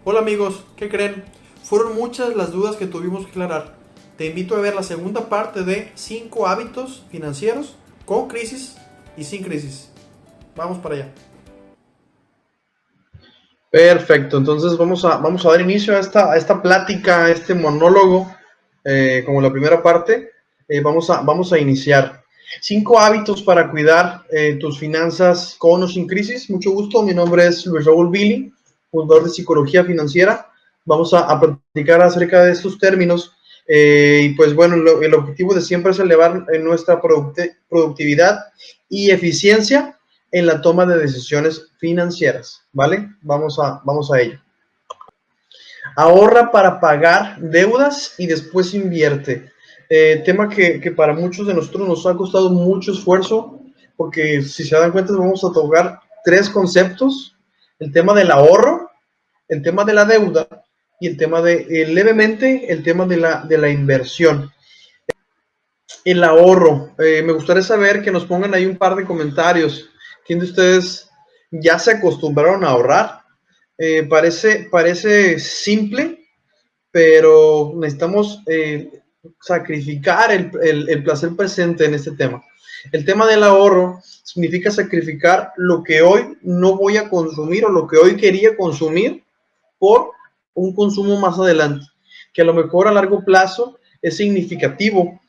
Hola amigos, ¿qué creen? Fueron muchas las dudas que tuvimos que aclarar. Te invito a ver la segunda parte de 5 hábitos financieros con crisis y sin crisis. Vamos para allá. Perfecto, entonces vamos a dar inicio a esta plática, a este monólogo, como la primera parte. Vamos a iniciar. 5 hábitos para cuidar tus finanzas con o sin crisis. Mucho gusto, mi nombre es Luis Raúl Billy, fundador de Psicología Financiera. Vamos a platicar acerca de estos términos. Y pues bueno, el objetivo de siempre es elevar nuestra productividad y eficiencia en la toma de decisiones financieras, ¿vale? Vamos a ello. Ahorra para pagar deudas y después invierte. Tema que para muchos de nosotros nos ha costado mucho esfuerzo, porque si se dan cuenta vamos a tocar 3 conceptos: el tema del ahorro, el tema de la deuda y el tema levemente, el tema de la inversión. El ahorro. Me gustaría saber que nos pongan ahí un par de comentarios. ¿Quién de ustedes ya se acostumbraron a ahorrar? Parece simple, pero necesitamos sacrificar el placer presente en este tema. El tema del ahorro significa sacrificar lo que hoy no voy a consumir o lo que hoy quería consumir por un consumo más adelante, que a lo mejor a largo plazo es significativo.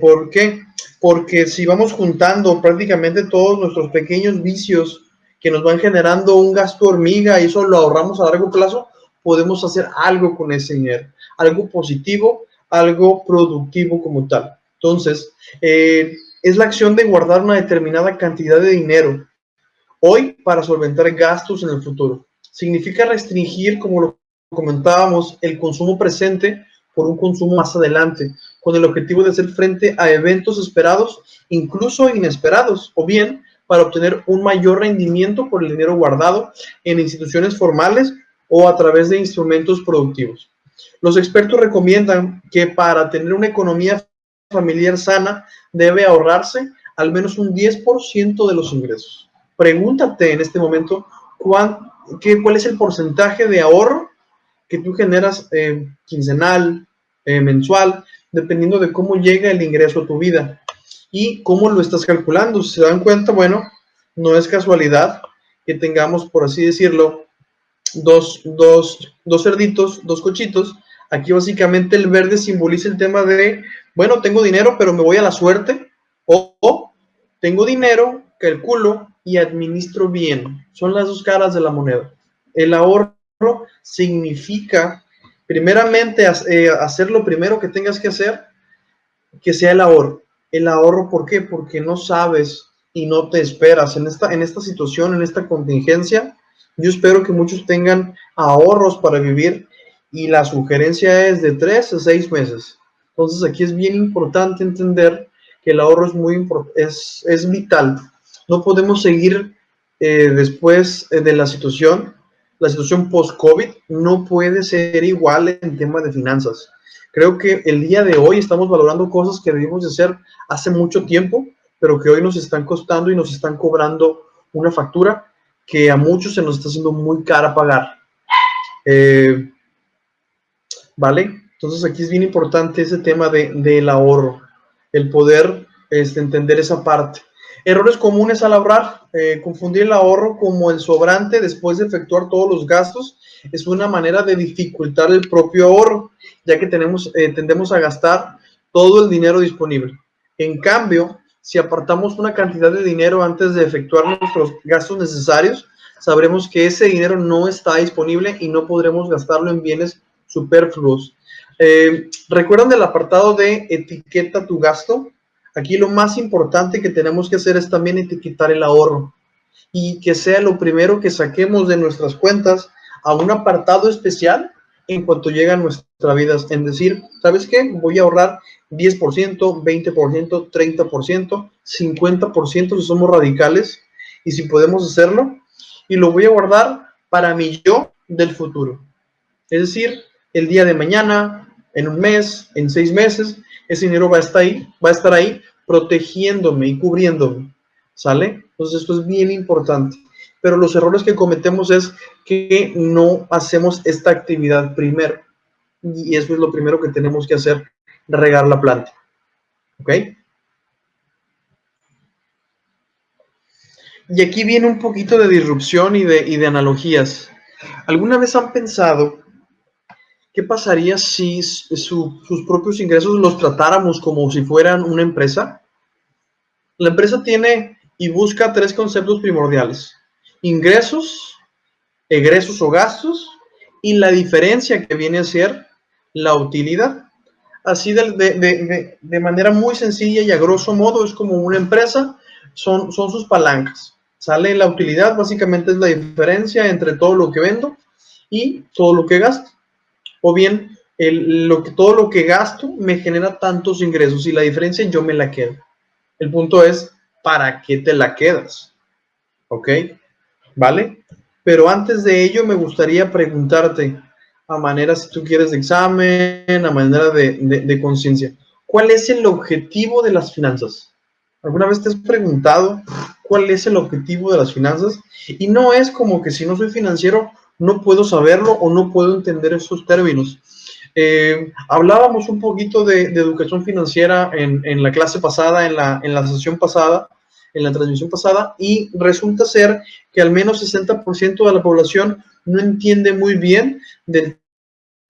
¿Por qué? Porque si vamos juntando prácticamente todos nuestros pequeños vicios que nos van generando un gasto hormiga y eso lo ahorramos a largo plazo, podemos hacer algo con ese dinero, algo positivo, algo productivo como tal. Entonces, es la acción de guardar una determinada cantidad de dinero hoy para solventar gastos en el futuro. Significa restringir, como lo comentábamos, el consumo presente por un consumo más adelante, con el objetivo de hacer frente a eventos esperados, incluso inesperados, o bien para obtener un mayor rendimiento por el dinero guardado en instituciones formales o a través de instrumentos productivos. Los expertos recomiendan que para tener una economía familiar sana debe ahorrarse al menos un 10% de los ingresos. Pregúntate en este momento cuál es el porcentaje de ahorro que tú generas quincenal, mensual, dependiendo de cómo llega el ingreso a tu vida y cómo lo estás calculando. Si se dan cuenta, bueno, no es casualidad que tengamos, por así decirlo, dos cerditos, dos cochitos. Aquí básicamente el verde simboliza el tema de, bueno, tengo dinero, pero me voy a la suerte, o tengo dinero, calculo y administro bien. Son las dos caras de la moneda. El ahorro significa, primeramente, hacer lo primero que tengas que hacer, que sea el ahorro. El ahorro, ¿por qué? Porque no sabes y no te esperas. En esta situación, en esta contingencia, yo espero que muchos tengan ahorros para vivir y la sugerencia es de 3 a 6 meses. Entonces aquí es bien importante entender que el ahorro es es vital. No podemos seguir después de la situación post-COVID no puede ser igual en tema de finanzas. Creo que el día de hoy estamos valorando cosas que debimos de hacer hace mucho tiempo, pero que hoy nos están costando y nos están cobrando una factura que a muchos se nos está haciendo muy cara pagar. Eh, ¿Vale? Entonces aquí es bien importante ese tema del ahorro, el poder entender esa parte. Errores comunes al ahorrar: confundir el ahorro como el sobrante después de efectuar todos los gastos es una manera de dificultar el propio ahorro, ya que tendemos a gastar todo el dinero disponible. En cambio, si apartamos una cantidad de dinero antes de efectuar nuestros gastos necesarios, sabremos que ese dinero no está disponible y no podremos gastarlo en bienes superfluos. ¿Recuerdan del apartado de etiqueta tu gasto? Aquí lo más importante que tenemos que hacer es también etiquetar el ahorro y que sea lo primero que saquemos de nuestras cuentas a un apartado especial en cuanto llega a nuestra vida. En decir, ¿sabes qué? Voy a ahorrar 10%, 20%, 30%, 50% si somos radicales y si podemos hacerlo. Y lo voy a guardar para mi yo del futuro. Es decir, el día de mañana, en un mes, en 6 meses, ese dinero va a estar ahí protegiéndome y cubriéndome. ¿Sale? Entonces esto es bien importante. pero los errores que cometemos es que no hacemos esta actividad primero. Y eso es lo primero que tenemos que hacer, regar la planta. ¿Ok? Y aquí viene un poquito de disrupción y de analogías. ¿Alguna vez han pensado qué pasaría si sus propios ingresos los tratáramos como si fueran una empresa? La empresa tiene y busca tres conceptos primordiales: ingresos, egresos o gastos, y la diferencia que viene a ser la utilidad. Así de manera muy sencilla y a grosso modo es como una empresa, son sus palancas. Sale la utilidad, básicamente es la diferencia entre todo lo que vendo y todo lo que gasto. O bien, todo lo que gasto me genera tantos ingresos y la diferencia yo me la quedo. El punto es, ¿para qué te la quedas? ¿Ok? ¿Vale? Pero antes de ello me gustaría preguntarte, a manera, si tú quieres, de examen, a manera de conciencia, ¿cuál es el objetivo de las finanzas? ¿Alguna vez te has preguntado cuál es el objetivo de las finanzas? Y no es como que si no soy financiero no puedo saberlo o no puedo entender esos términos. Hablábamos un poquito de educación financiera en la clase pasada, en la sesión pasada, en la transmisión pasada, y resulta ser que al menos 60% de la población no entiende muy bien del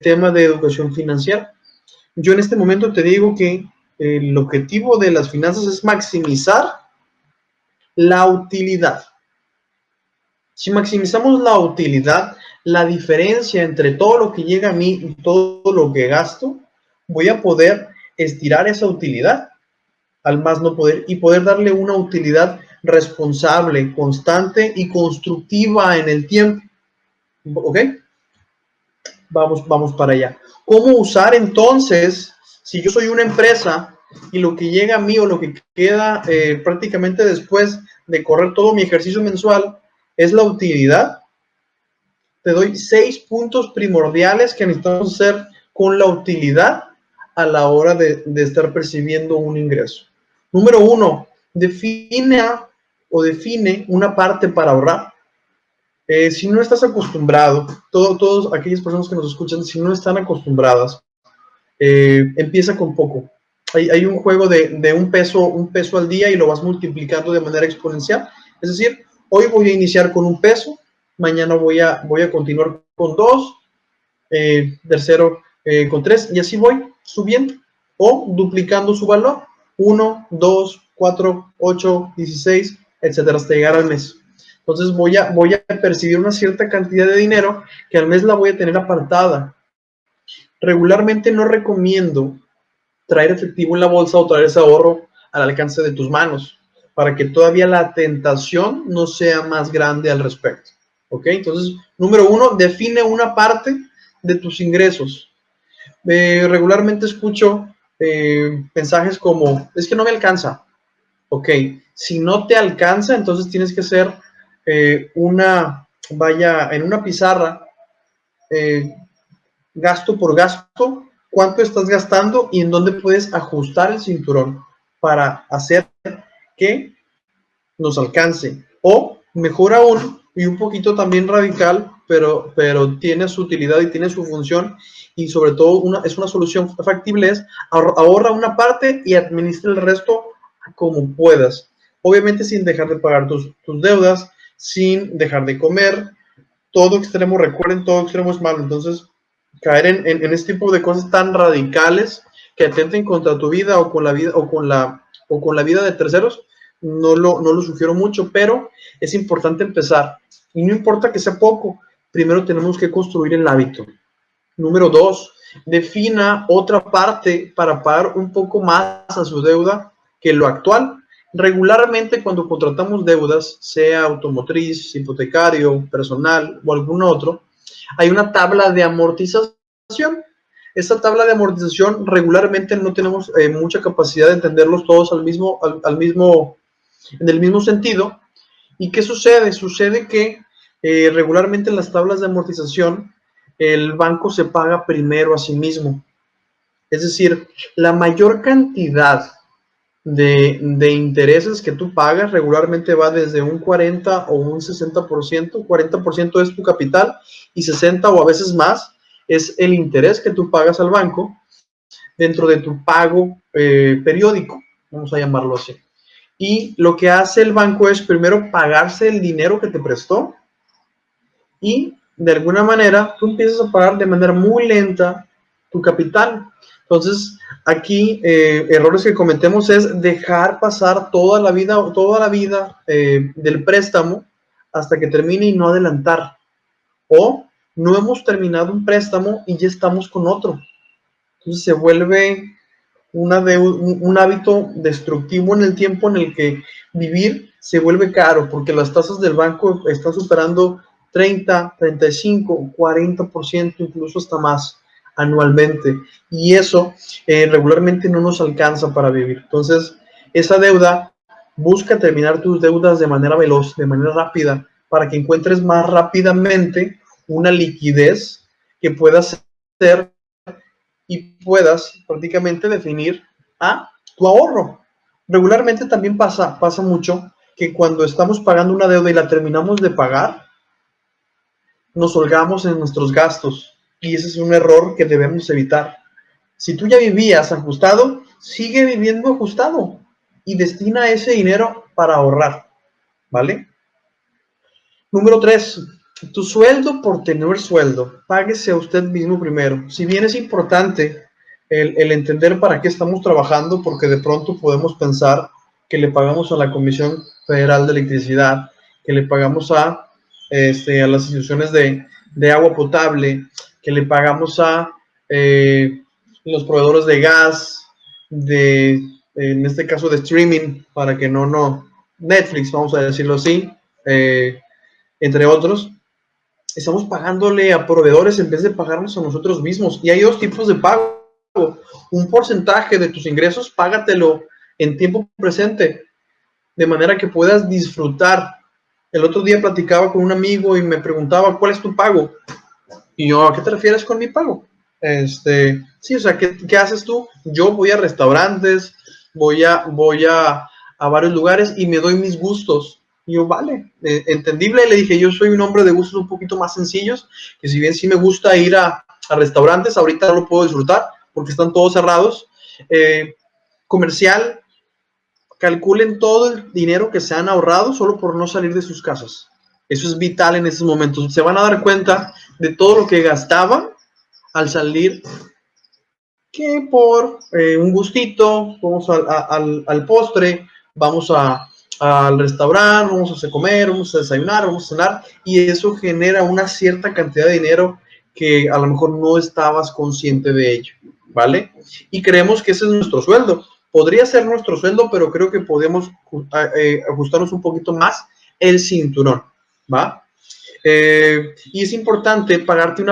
tema de educación financiera. Yo en este momento te digo que el objetivo de las finanzas es maximizar la utilidad. Si maximizamos la utilidad, la diferencia entre todo lo que llega a mí y todo lo que gasto, voy a poder estirar esa utilidad al más no poder y poder darle una utilidad responsable, constante y constructiva en el tiempo. ¿Ok? Vamos para allá. ¿Cómo usar entonces, si yo soy una empresa y lo que llega a mí o lo que queda prácticamente después de correr todo mi ejercicio mensual es la utilidad? Te doy 6 puntos primordiales que necesitamos hacer con la utilidad a la hora de estar percibiendo un ingreso. Número 1, define una parte para ahorrar. Si no estás acostumbrado, todas aquellas personas que nos escuchan, si no están acostumbradas, empieza con poco. Hay un juego de un peso al día y lo vas multiplicando de manera exponencial. Es decir, hoy voy a iniciar con 1 peso, mañana voy a continuar con 2, tercero con 3, y así voy subiendo o duplicando su valor: 1, 2, 4, 8, 16, etcétera, hasta llegar al mes. Entonces voy a percibir una cierta cantidad de dinero que al mes la voy a tener apartada. Regularmente no recomiendo traer efectivo en la bolsa o traer ese ahorro al alcance de tus manos, para que todavía la tentación no sea más grande al respecto. ¿Ok? Entonces, número 1, define una parte de tus ingresos. Regularmente escucho mensajes como, es que no me alcanza. Ok, si no te alcanza, entonces tienes que hacer en una pizarra, gasto por gasto, cuánto estás gastando y en dónde puedes ajustar el cinturón para hacer que nos alcance. O mejor aún, y un poquito también radical, pero tiene su utilidad y tiene su función, y sobre todo es una solución factible, es ahorra una parte y administra el resto como puedas. Obviamente sin dejar de pagar tus deudas, sin dejar de comer. Todo extremo, recuerden, todo extremo es malo. Entonces, caer en este tipo de cosas tan radicales que atenten contra tu vida o con la vida vida de terceros, no lo sugiero mucho, pero es importante empezar. Y no importa que sea poco, primero tenemos que construir el hábito. Número 2, defina otra parte para pagar un poco más a su deuda que lo actual. Regularmente cuando contratamos deudas, sea automotriz, hipotecario, personal o algún otro, hay una tabla de amortización. Esta tabla de amortización regularmente no tenemos mucha capacidad de entenderlos todos en el mismo sentido. ¿Y qué sucede? Sucede que regularmente en las tablas de amortización el banco se paga primero a sí mismo. Es decir, la mayor cantidad de intereses que tú pagas. Regularmente va desde un 40 o un 60%. 40% es tu capital y 60 o a veces más es el interés que tú pagas al banco dentro de tu pago periódico, vamos a llamarlo así. Y lo que hace el banco es primero pagarse el dinero que te prestó y de alguna manera tú empiezas a pagar de manera muy lenta tu capital. Entonces, aquí errores que cometemos es dejar pasar toda la vida del préstamo hasta que termine y no adelantar. O no hemos terminado un préstamo y ya estamos con otro. Entonces se vuelve un hábito destructivo en el tiempo en el que vivir se vuelve caro, porque las tasas del banco están superando 30, 35, 40%, incluso hasta más anualmente. Y eso regularmente no nos alcanza para vivir. Entonces, esa deuda, busca terminar tus deudas de manera veloz, de manera rápida, para que encuentres más rápidamente una liquidez que pueda ser y puedas prácticamente definir tu ahorro. Regularmente también pasa mucho que cuando estamos pagando una deuda y la terminamos de pagar, nos holgamos en nuestros gastos y ese es un error que debemos evitar. Si tú ya vivías ajustado, sigue viviendo ajustado y destina ese dinero para ahorrar, ¿vale? Número 3, tu sueldo por tener sueldo. Páguese a usted mismo primero. Si bien es importante el entender para qué estamos trabajando, porque de pronto podemos pensar que le pagamos a la Comisión Federal de Electricidad, que le pagamos a las instituciones de agua potable, que le pagamos a los proveedores de gas, en este caso de streaming, para que no, Netflix, vamos a decirlo así, entre otros, estamos pagándole a proveedores en vez de pagarnos a nosotros mismos. Y hay dos tipos de pago. Un porcentaje de tus ingresos, págatelo en tiempo presente, de manera que puedas disfrutar. El otro día platicaba con un amigo y me preguntaba, ¿cuál es tu pago? Y yo, ¿a qué te refieres con mi pago? Sí, o sea, ¿qué haces tú? Yo voy a restaurantes, voy a varios lugares y me doy mis gustos. Y yo, vale, entendible. Le dije, yo soy un hombre de gustos un poquito más sencillos, que si bien sí me gusta ir a restaurantes, ahorita no lo puedo disfrutar porque están todos cerrados. Comercial, calculen todo el dinero que se han ahorrado solo por no salir de sus casas. Eso es vital en estos momentos. Se van a dar cuenta de todo lo que gastaban al salir, que por un gustito, vamos al postre, vamos al restaurante, vamos a comer, vamos a desayunar, vamos a cenar, y eso genera una cierta cantidad de dinero que a lo mejor no estabas consciente de ello, ¿vale? Y creemos que ese es nuestro sueldo. Podría ser nuestro sueldo, pero creo que podemos ajustarnos un poquito más el cinturón, ¿va? Y es importante pagarte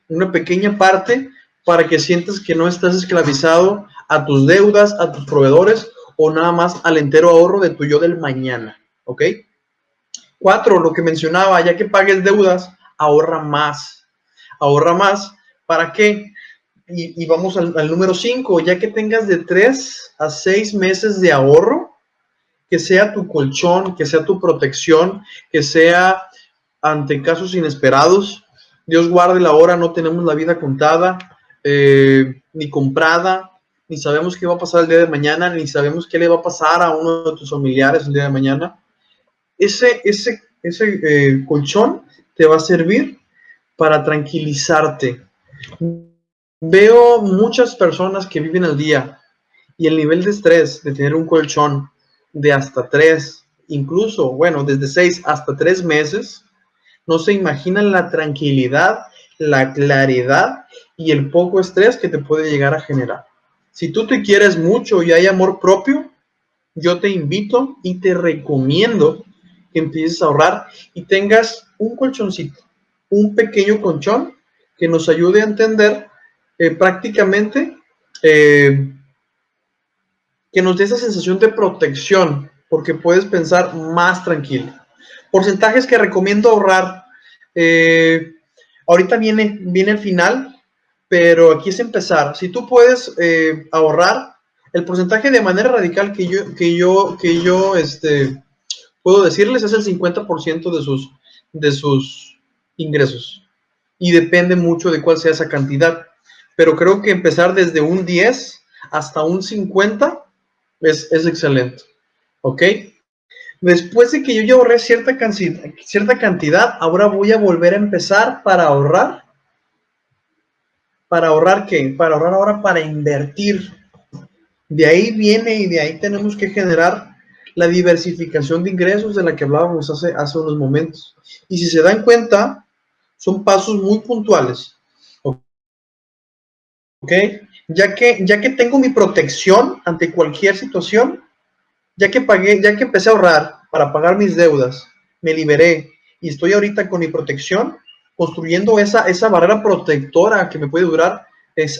una pequeña parte, para que sientas que no estás esclavizado a tus deudas, a tus proveedores o nada más al entero ahorro de tu yo del mañana, ¿ok? 4, lo que mencionaba, ya que pagues deudas, ahorra más. Ahorra más, ¿para qué? Y vamos al número 5, ya que tengas de 3 a 6 meses de ahorro, que sea tu colchón, que sea tu protección, que sea ante casos inesperados. Dios guarde la hora, no tenemos la vida contada, ni comprada, ni sabemos qué va a pasar el día de mañana, ni sabemos qué le va a pasar a uno de tus familiares el día de mañana. Ese colchón te va a servir para tranquilizarte. Veo muchas personas que viven al día y el nivel de estrés de tener un colchón de hasta 3, incluso, bueno, desde 6 hasta 3 meses, no se imaginan la tranquilidad, la claridad y el poco estrés que te puede llegar a generar. Si tú te quieres mucho y hay amor propio, yo te invito y te recomiendo que empieces a ahorrar y tengas un colchoncito, un pequeño colchón que nos ayude a entender prácticamente, que nos dé esa sensación de protección, porque puedes pensar más tranquilo. Porcentajes que recomiendo ahorrar. Ahorita viene el final, pero aquí es empezar. Si tú puedes ahorrar El porcentaje de manera radical que yo puedo decirles es el 50% de sus ingresos. Y depende mucho de cuál sea esa cantidad. Pero creo que empezar desde un 10 hasta un 50 es excelente. ¿Ok? Después de que yo ya ahorré cierta cantidad, ahora voy a volver a empezar para ahorrar. ¿Para ahorrar qué? Para ahorrar ahora para invertir. De ahí viene y de ahí tenemos que generar la diversificación de ingresos de la que hablábamos hace unos momentos. Y si se dan cuenta, son pasos muy puntuales. ¿Ok? Ya que tengo mi protección ante cualquier situación, ya que empecé a ahorrar para pagar mis deudas, me liberé y estoy ahorita con mi protección, construyendo esa barrera protectora que me puede durar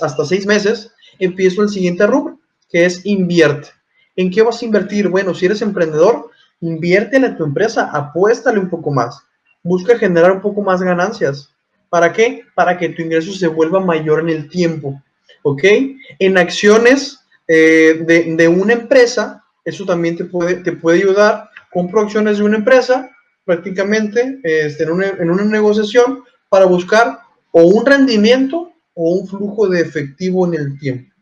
hasta 6 meses, empiezo el siguiente rubro, que es invierte. ¿En qué vas a invertir? Bueno, si eres emprendedor, inviértele en tu empresa, apuéstale un poco más, busca generar un poco más ganancias. ¿Para qué? Para que tu ingreso se vuelva mayor en el tiempo. ¿Ok? En acciones de una empresa, eso también te puede ayudar. Compro acciones de una empresa, prácticamente en una negociación para buscar o un rendimiento o un flujo de efectivo en el tiempo.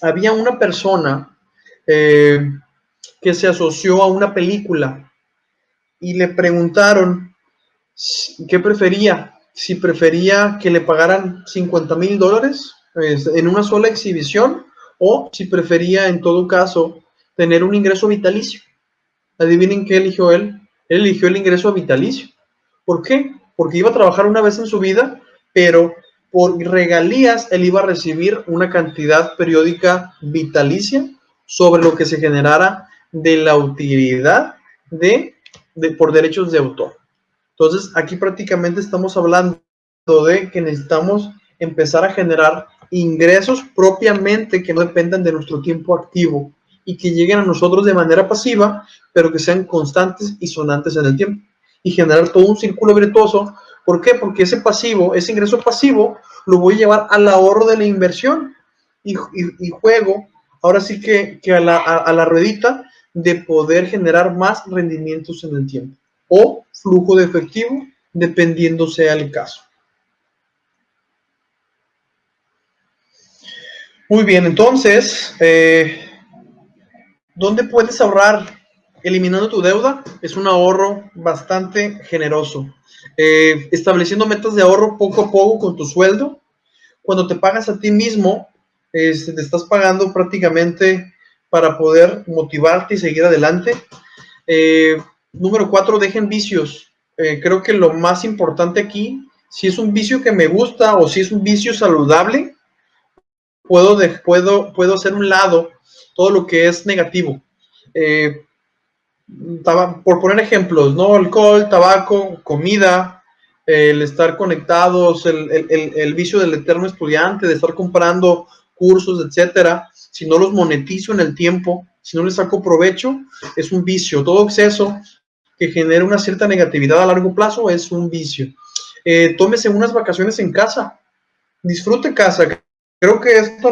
Había una persona que se asoció a una película y le preguntaron qué prefería, si prefería que le pagaran $50,000 en una sola exhibición o si prefería en todo caso tener un ingreso vitalicio. Adivinen qué eligió él. Él eligió el ingreso vitalicio. ¿Por qué? Porque iba a trabajar una vez en su vida, pero por regalías él iba a recibir una cantidad periódica vitalicia sobre lo que se generara de la utilidad por derechos de autor. Entonces, aquí prácticamente estamos hablando de que necesitamos empezar a generar ingresos propiamente que no dependan de nuestro tiempo activo y que lleguen a nosotros de manera pasiva, pero que sean constantes y sonantes en el tiempo. Y generar todo un círculo virtuoso. ¿Por qué? Porque ese ingreso pasivo, lo voy a llevar al ahorro de la inversión y juego, ahora sí que a la ruedita de poder generar más rendimientos en el tiempo o flujo de efectivo, dependiendo sea el caso. Muy bien, entonces, ¿dónde puedes ahorrar? Eliminando tu deuda es un ahorro bastante generoso. Estableciendo metas de ahorro poco a poco con tu sueldo. Cuando te pagas a ti mismo, te estás pagando prácticamente para poder motivarte y seguir adelante. Número 4, dejen vicios. Creo que lo más importante aquí, si es un vicio que me gusta o si es un vicio saludable, puedo hacer un lado todo lo que es negativo. Por poner ejemplos, ¿no? Alcohol, tabaco, comida, el estar conectados, el vicio del eterno estudiante, de estar comprando cursos, etcétera. Si no los monetizo en el tiempo, si no les saco provecho, es un vicio. Todo exceso que genera una cierta negatividad a largo plazo es un vicio. Tómese unas vacaciones en casa, disfrute casa. Creo que esto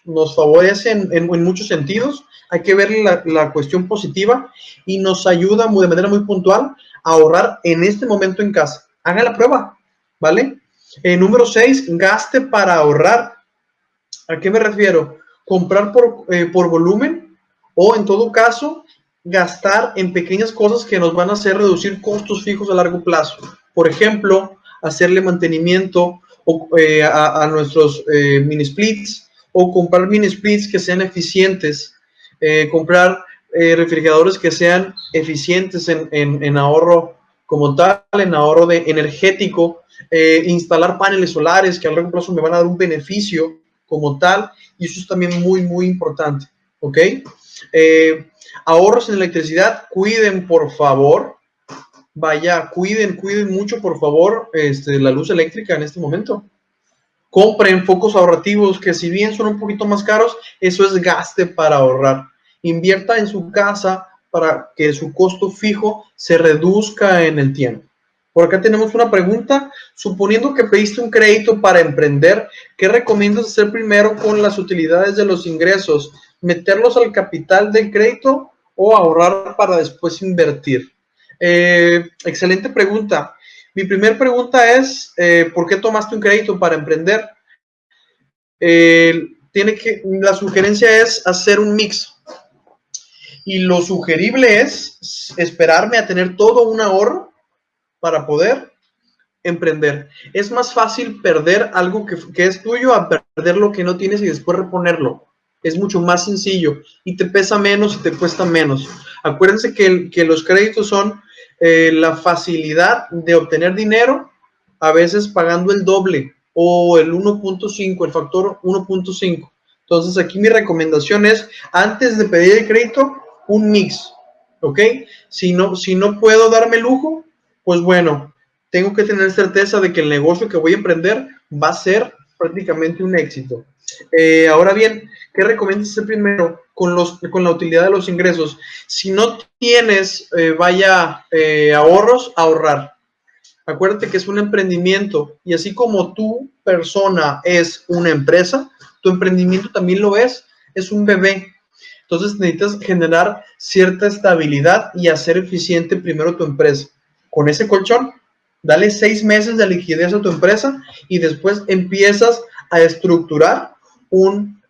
nos favorece en muchos sentidos. Hay que ver la cuestión positiva y nos ayuda de manera muy puntual a ahorrar en este momento en casa. Haga la prueba, ¿vale? Número 6, gaste para ahorrar. ¿A qué me refiero? Comprar por volumen o en todo caso gastar en pequeñas cosas que nos van a hacer reducir costos fijos a largo plazo. Por ejemplo, hacerle mantenimiento a nuestros mini splits o comprar mini splits que sean eficientes, comprar refrigeradores que sean eficientes en ahorro como tal, en ahorro energético, instalar paneles solares que a largo plazo me van a dar un beneficio como tal, y eso es también muy, muy importante, ¿ok? Ahorros en electricidad, cuiden por favor, cuiden mucho por favor la luz eléctrica en este momento. Compren focos ahorrativos que si bien son un poquito más caros, eso es gaste para ahorrar. Invierta en su casa para que su costo fijo se reduzca en el tiempo. Por acá tenemos una pregunta. Suponiendo que pediste un crédito para emprender, ¿qué recomiendas hacer primero con las utilidades de los ingresos? ¿Meterlos al capital del crédito o ahorrar para después invertir? Excelente pregunta. Mi primera pregunta es, ¿por qué tomaste un crédito para emprender? La sugerencia es hacer un mix. Y lo sugerible es esperarme a tener todo un ahorro para poder emprender. Es más fácil perder algo que es tuyo a perder lo que no tienes y después reponerlo. Es mucho más sencillo y te pesa menos y te cuesta menos. Acuérdense que los créditos son la facilidad de obtener dinero, a veces pagando el doble o el 1.5, el factor 1.5. Entonces aquí mi recomendación es, antes de pedir el crédito, un mix, ¿ok? Si no puedo darme lujo, pues bueno, tengo que tener certeza de que el negocio que voy a emprender va a ser prácticamente un éxito. Ahora bien, ¿qué recomiendas hacer primero con la utilidad de los ingresos? Si no tienes, ahorros, ahorrar. Acuérdate que es un emprendimiento y así como tu persona es una empresa, tu emprendimiento también lo es un bebé. Entonces necesitas generar cierta estabilidad y hacer eficiente primero tu empresa. Con ese colchón, dale 6 meses de liquidez a tu empresa y después empiezas a estructurar un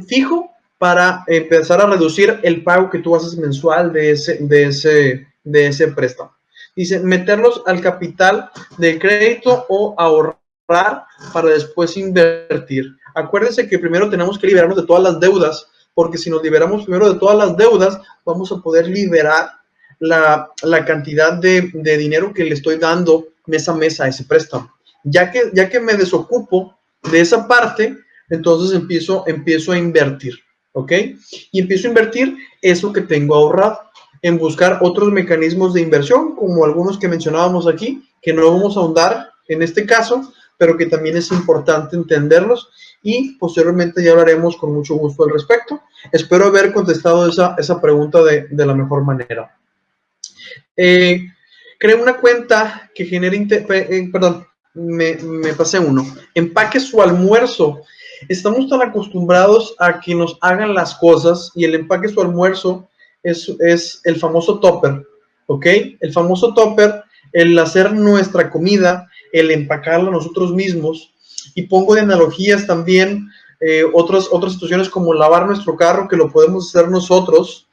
fijo para empezar a reducir el pago que tú haces mensual de ese préstamo. Dice, meterlos al capital del crédito o ahorrar para después invertir. Acuérdense que primero tenemos que liberarnos de todas las deudas, porque si nos liberamos primero de todas las deudas, vamos a poder liberar la cantidad de dinero que le estoy dando mes a mes a ese préstamo. Ya que me desocupo de esa parte, entonces empiezo a invertir, ¿ok? Y empiezo a invertir eso que tengo ahorrado, en buscar otros mecanismos de inversión, como algunos que mencionábamos aquí, que no vamos a ahondar en este caso, pero que también es importante entenderlos y posteriormente ya hablaremos con mucho gusto al respecto. Espero haber contestado esa pregunta de la mejor manera. Creo una cuenta que genere, perdón, me pasé uno. Empaque su almuerzo. Estamos tan acostumbrados a que nos hagan las cosas y el empaque su almuerzo es el famoso topper, ¿ok? El famoso topper, el hacer nuestra comida, el empacarla nosotros mismos. Y pongo de analogías también otras situaciones como lavar nuestro carro, que lo podemos hacer nosotros.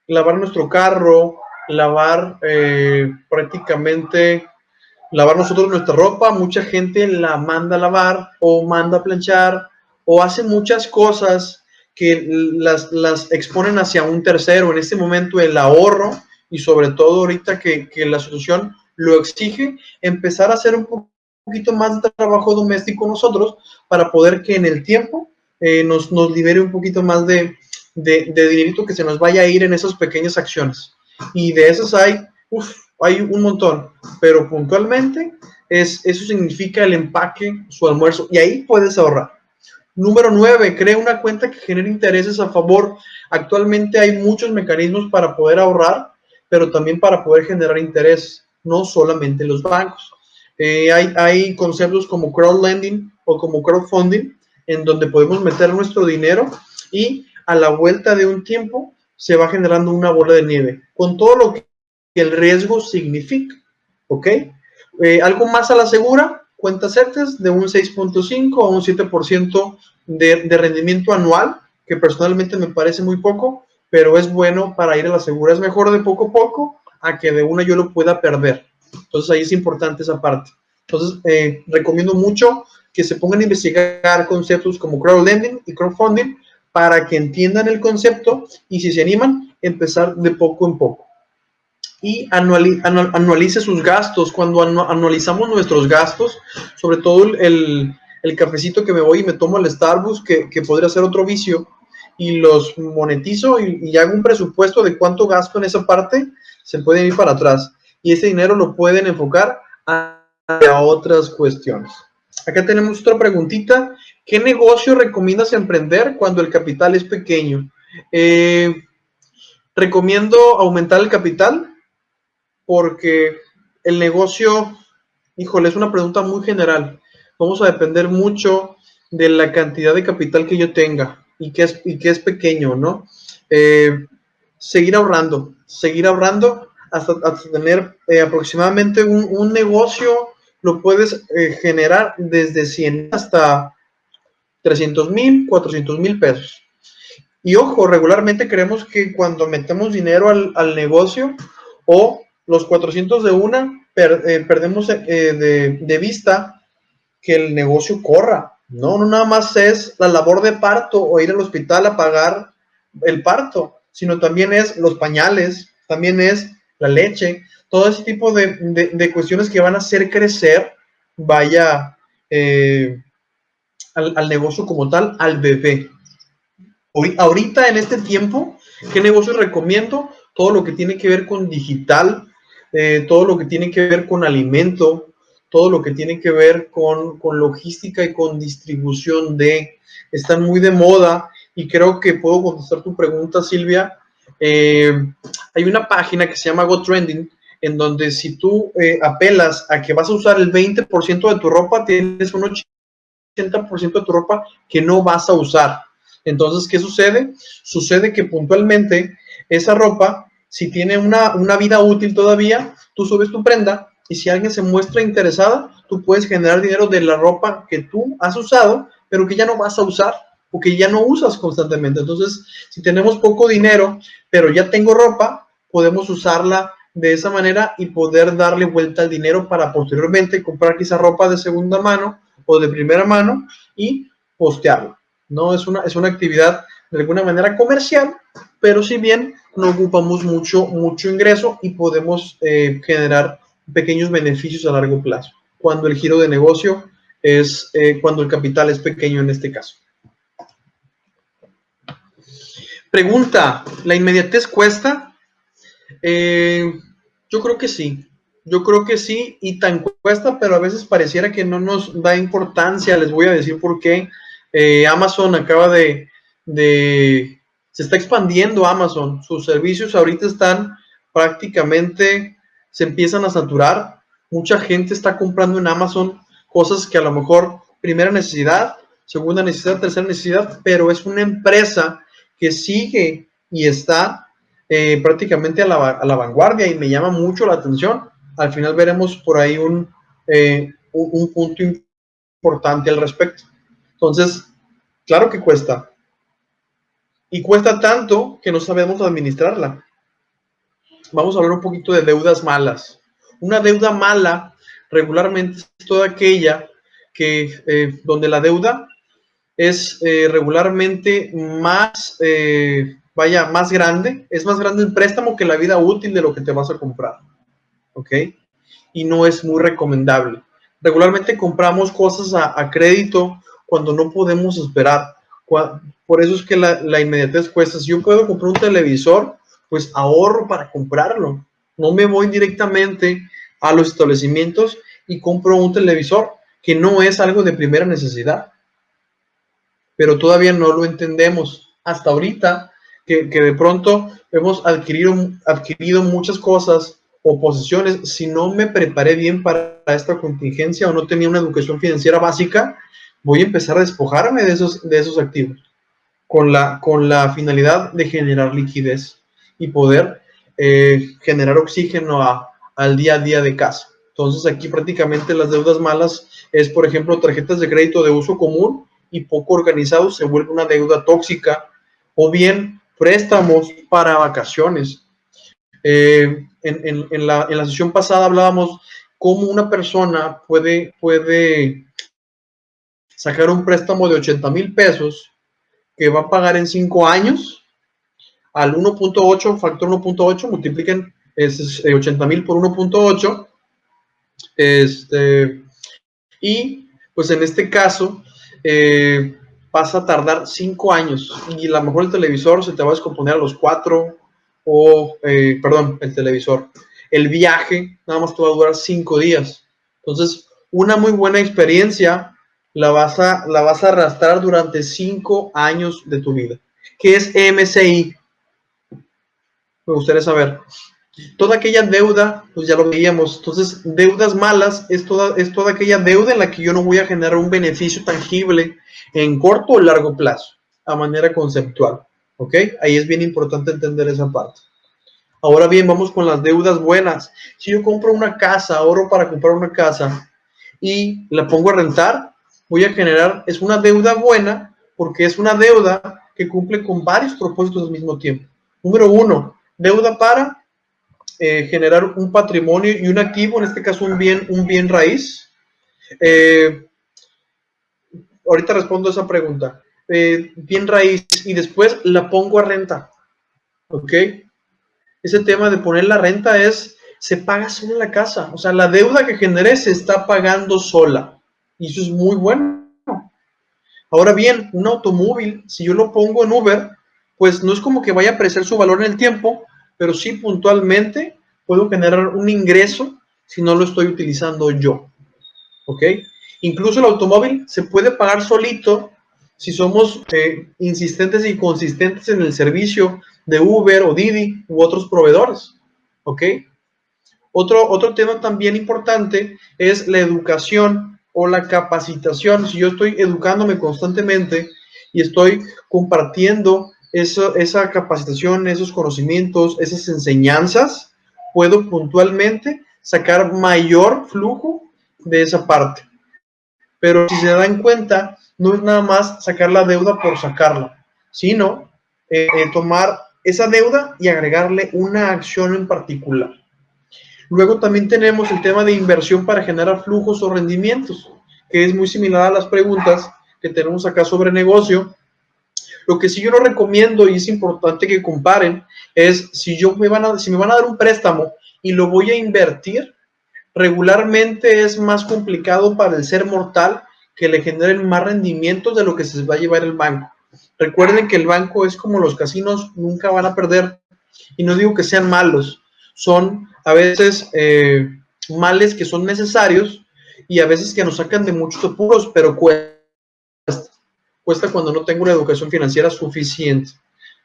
Lavar nuestro carro, prácticamente lavar nosotros nuestra ropa. Mucha gente la manda a lavar o manda a planchar o hace muchas cosas que las exponen hacia un tercero. En este momento el ahorro y sobre todo ahorita que la situación lo exige, empezar a hacer un poquito más de trabajo doméstico nosotros para poder que en el tiempo nos libere un poquito más de dinerito que se nos vaya a ir en esas pequeñas acciones. Y de esas hay un montón, pero puntualmente eso significa el empaque, su almuerzo, y ahí puedes ahorrar. Número 9, crea una cuenta que genere intereses a favor. Actualmente hay muchos mecanismos para poder ahorrar, pero también para poder generar interés, no solamente los bancos. Hay conceptos como crowdlending o como crowdfunding, en donde podemos meter nuestro dinero y a la vuelta de un tiempo se va generando una bola de nieve, con todo lo que el riesgo significa, ¿ok? Algo más a la segura, cuentas CETES de un 6.5 a un 7% de rendimiento anual, que personalmente me parece muy poco, pero es bueno para ir a la segura. Es mejor de poco a poco a que de una yo lo pueda perder. Entonces ahí es importante esa parte. Entonces recomiendo mucho que se pongan a investigar conceptos como crowdlending y crowdfunding para que entiendan el concepto y si se animan, empezar de poco en poco. Y anualice sus gastos. Cuando anualizamos nuestros gastos, sobre todo el cafecito que me voy y me tomo al Starbucks, que podría ser otro vicio, y los monetizo y hago un presupuesto de cuánto gasto en esa parte, se pueden ir para atrás. Y ese dinero lo pueden enfocar a otras cuestiones. Acá tenemos otra preguntita. ¿Qué negocio recomiendas emprender cuando el capital es pequeño? Recomiendo aumentar el capital. porque el negocio, híjole, es una pregunta muy general. Vamos a depender mucho de la cantidad de capital que yo tenga y que es pequeño, ¿no? Eh, seguir ahorrando hasta tener aproximadamente un negocio, lo puedes generar desde 100 hasta 300,000, 400,000 pesos. Y ojo, regularmente creemos que cuando metemos dinero al negocio o los 400 de una, perdemos de vista que el negocio corra. No, no nada más es la labor de parto o ir al hospital a pagar el parto, sino también es los pañales, también es la leche, todo ese tipo de cuestiones que van a hacer crecer, vaya, al negocio como tal, al bebé. Ahorita en este tiempo, ¿qué negocio recomiendo? Todo lo que tiene que ver con digital, todo lo que tiene que ver con alimento, todo lo que tiene que ver con logística y con distribución están muy de moda y creo que puedo contestar tu pregunta, Silvia. Hay una página que se llama GoTrending, en donde si tú apelas a que vas a usar el 20% de tu ropa, tienes un 80% de tu ropa que no vas a usar. Entonces, ¿qué sucede? Sucede que puntualmente esa ropa, si tiene una vida útil todavía, tú subes tu prenda y si alguien se muestra interesada, tú puedes generar dinero de la ropa que tú has usado, pero que ya no vas a usar o que ya no usas constantemente. Entonces, si tenemos poco dinero, pero ya tengo ropa, podemos usarla de esa manera y poder darle vuelta al dinero para posteriormente comprar quizá ropa de segunda mano o de primera mano y postearlo. No es una actividad de alguna manera comercial, pero si bien no ocupamos mucho ingreso y podemos generar pequeños beneficios a largo plazo, cuando el giro de negocio es cuando el capital es pequeño en este caso. Pregunta, ¿la inmediatez cuesta? Yo creo que sí. Yo creo que sí, y tan cuesta, pero a veces pareciera que no nos da importancia. Les voy a decir por qué. Amazon acaba se está expandiendo Amazon. Sus servicios ahorita están prácticamente, se empiezan a saturar. Mucha gente está comprando en Amazon cosas que a lo mejor primera necesidad, segunda necesidad, tercera necesidad, pero es una empresa que sigue y está prácticamente a la vanguardia y me llama mucho la atención. Al final veremos por ahí un punto importante al respecto. Entonces, claro que cuesta. Y cuesta tanto que no sabemos administrarla. Vamos a hablar un poquito de deudas malas. Una deuda mala regularmente es toda aquella que donde la deuda es regularmente más, más grande, es más grande el préstamo que la vida útil de lo que te vas a comprar, ¿ok? Y no es muy recomendable. Regularmente compramos cosas a crédito cuando no podemos esperar. Por eso es que la inmediatez cuesta. Si yo puedo comprar un televisor, pues ahorro para comprarlo. No me voy directamente a los establecimientos y compro un televisor que no es algo de primera necesidad, pero todavía no lo entendemos. Hasta ahorita, que de pronto hemos adquirido muchas cosas o posiciones, si no me preparé bien para esta contingencia o no tenía una educación financiera básica, voy a empezar a despojarme de esos activos con la finalidad de generar liquidez y poder generar oxígeno al día a día de casa. Entonces aquí prácticamente las deudas malas es, por ejemplo, tarjetas de crédito de uso común y poco organizado se vuelve una deuda tóxica, o bien préstamos para vacaciones. En la sesión pasada hablábamos cómo una persona puede sacar un préstamo de 80,000 pesos que va a pagar en 5 años al 1.8, factor 1.8, multipliquen 80,000 por 1.8, y pues en este caso vas a tardar 5 años y a lo mejor el televisor se te va a descomponer a los 4 perdón, el televisor. El viaje nada más te va a durar 5 días. Entonces, una muy buena experiencia la vas a arrastrar durante 5 años de tu vida. ¿Qué es MSI? Me gustaría saber. Toda aquella deuda, pues ya lo veíamos. Entonces, deudas malas es toda aquella deuda en la que yo no voy a generar un beneficio tangible en corto o largo plazo, a manera conceptual. ¿Ok? Ahí es bien importante entender esa parte. Ahora bien, vamos con las deudas buenas. Si yo compro una casa, ahorro para comprar una casa y la pongo a rentar, voy a generar, es una deuda buena porque es una deuda que cumple con varios propósitos al mismo tiempo. Número uno, deuda para generar un patrimonio y un activo, en este caso un bien raíz. Ahorita respondo a esa pregunta. Bien raíz y después la pongo a renta. ¿Ok? Ese tema de poner la renta se paga sola la casa. O sea, la deuda que generé se está pagando sola. Y eso es muy bueno. Ahora bien, un automóvil, si yo lo pongo en Uber, pues no es como que vaya a apreciar su valor en el tiempo, pero sí puntualmente puedo generar un ingreso si no lo estoy utilizando yo. ¿Ok? Incluso el automóvil se puede pagar solito si somos insistentes y consistentes en el servicio de Uber o Didi u otros proveedores. ¿Ok? Otro tema también importante es la educación o la capacitación. Si yo estoy educándome constantemente y estoy compartiendo esa capacitación, esos conocimientos, esas enseñanzas, puedo puntualmente sacar mayor flujo de esa parte. Pero si se dan cuenta, no es nada más sacar la deuda por sacarla, sino tomar esa deuda y agregarle una acción en particular. Luego también tenemos el tema de inversión para generar flujos o rendimientos, que es muy similar a las preguntas que tenemos acá sobre negocio. Lo que sí yo no recomiendo y es importante que comparen es si me van a dar un préstamo y lo voy a invertir, regularmente es más complicado para el ser mortal que le generen más rendimientos de lo que se va a llevar el banco. Recuerden que el banco es como los casinos, nunca van a perder. Y no digo que sean malos, son a veces males que son necesarios y a veces que nos sacan de muchos apuros, pero cuesta cuando no tengo una educación financiera suficiente,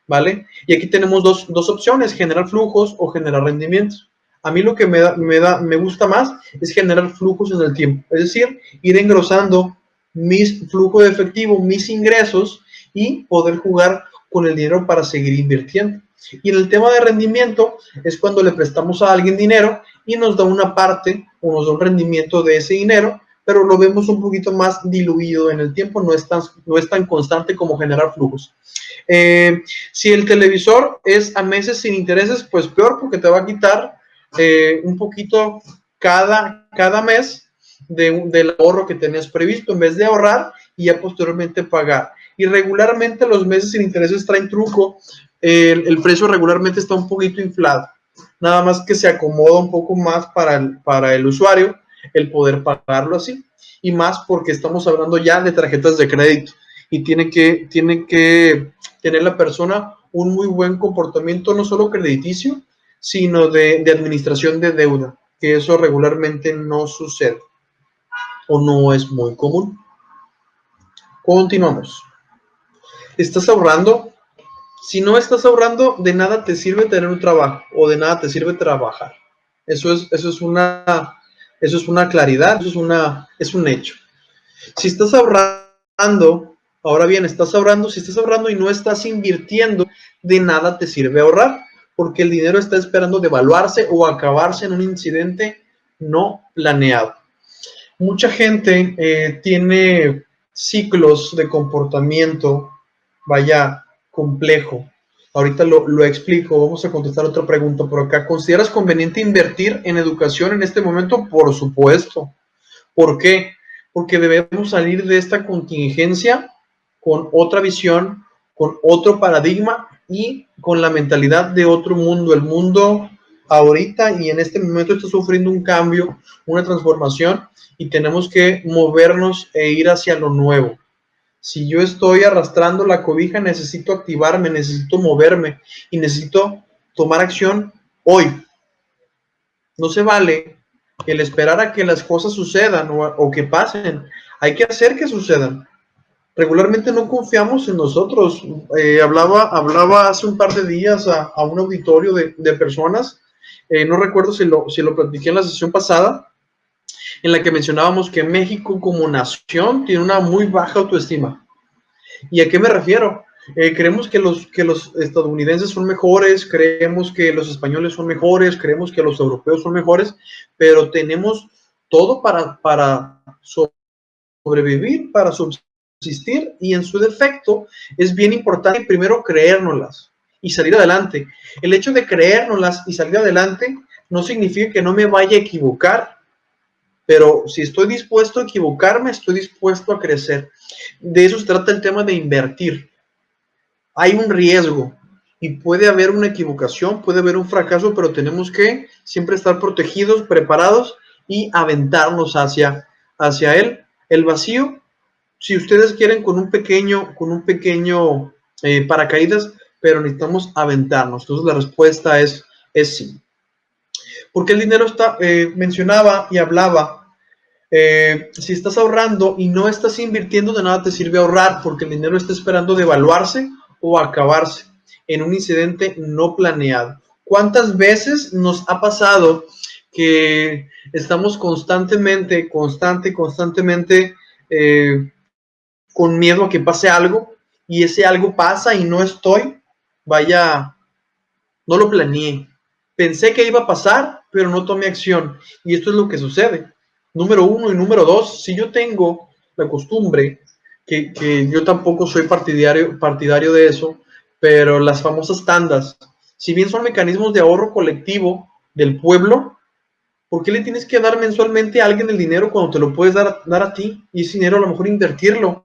¿vale? Y aquí tenemos dos opciones, generar flujos o generar rendimientos. A mí lo que me gusta más es generar flujos en el tiempo, es decir, ir engrosando mis flujos de efectivo, mis ingresos y poder jugar con el dinero para seguir invirtiendo. Y en el tema de rendimiento es cuando le prestamos a alguien dinero y nos da una parte o nos da un rendimiento de ese dinero, pero lo vemos un poquito más diluido en el tiempo, no es tan constante como generar flujos. Si el televisor es a meses sin intereses, pues peor porque te va a quitar un poquito cada mes del ahorro que tenías previsto, en vez de ahorrar y ya posteriormente pagar. Y regularmente los meses sin intereses traen truco, el precio regularmente está un poquito inflado, nada más que se acomoda un poco más para el usuario el poder pagarlo así, y más porque estamos hablando ya de tarjetas de crédito y tiene que tener la persona un muy buen comportamiento, no solo crediticio, sino de administración de deuda, que eso regularmente no sucede o no es muy común. Continuamos. ¿Estás ahorrando? Si no estás ahorrando, de nada te sirve tener un trabajo o de nada te sirve trabajar. Eso es una claridad, es un hecho. Si estás ahorrando, ahora bien, si estás ahorrando y no estás invirtiendo, de nada te sirve ahorrar, porque el dinero está esperando devaluarse o acabarse en un incidente no planeado. Mucha gente tiene ciclos de comportamiento, vaya, complejo. Ahorita lo explico, vamos a contestar otra pregunta por acá. ¿Consideras conveniente invertir en educación en este momento? Por supuesto. ¿Por qué? Porque debemos salir de esta contingencia con otra visión, con otro paradigma y con la mentalidad de otro mundo. El mundo ahorita y en este momento está sufriendo un cambio, una transformación y tenemos que movernos e ir hacia lo nuevo. Si yo estoy arrastrando la cobija, necesito activarme, necesito moverme y necesito tomar acción hoy. No se vale el esperar a que las cosas sucedan o que pasen. Hay que hacer que sucedan. Regularmente no confiamos en nosotros. Hablaba hace un par de días a un auditorio de personas no recuerdo si lo platiqué en la sesión pasada, en la que mencionábamos que México como nación tiene una muy baja autoestima. ¿Y a qué me refiero? Creemos que los estadounidenses son mejores, creemos que los españoles son mejores, creemos que los europeos son mejores, pero tenemos todo para sobrevivir, para subsistir, y en su defecto es bien importante primero creérnoslas y salir adelante. El hecho de creérnoslas y salir adelante no significa que no me vaya a equivocar, pero si estoy dispuesto a equivocarme, estoy dispuesto a crecer. De eso se trata el tema de invertir. Hay un riesgo y puede haber una equivocación, puede haber un fracaso, pero tenemos que siempre estar protegidos, preparados y aventarnos hacia él. El vacío, si ustedes quieren, con un pequeño paracaídas, pero necesitamos aventarnos. Entonces la respuesta es sí. Porque el dinero mencionaba y hablaba, si estás ahorrando y no estás invirtiendo, de nada te sirve ahorrar, porque el dinero está esperando devaluarse o acabarse en un incidente no planeado. ¿Cuántas veces nos ha pasado que estamos constantemente con miedo a que pase algo, y ese algo pasa y no no lo planeé? Pensé que iba a pasar, pero no tomé acción, y esto es lo que sucede. Número uno, y número dos, si yo tengo la costumbre, que yo tampoco soy partidario de eso, pero las famosas tandas, si bien son mecanismos de ahorro colectivo del pueblo, ¿por qué le tienes que dar mensualmente a alguien el dinero cuando te lo puedes dar a ti? Y ese dinero a lo mejor invertirlo,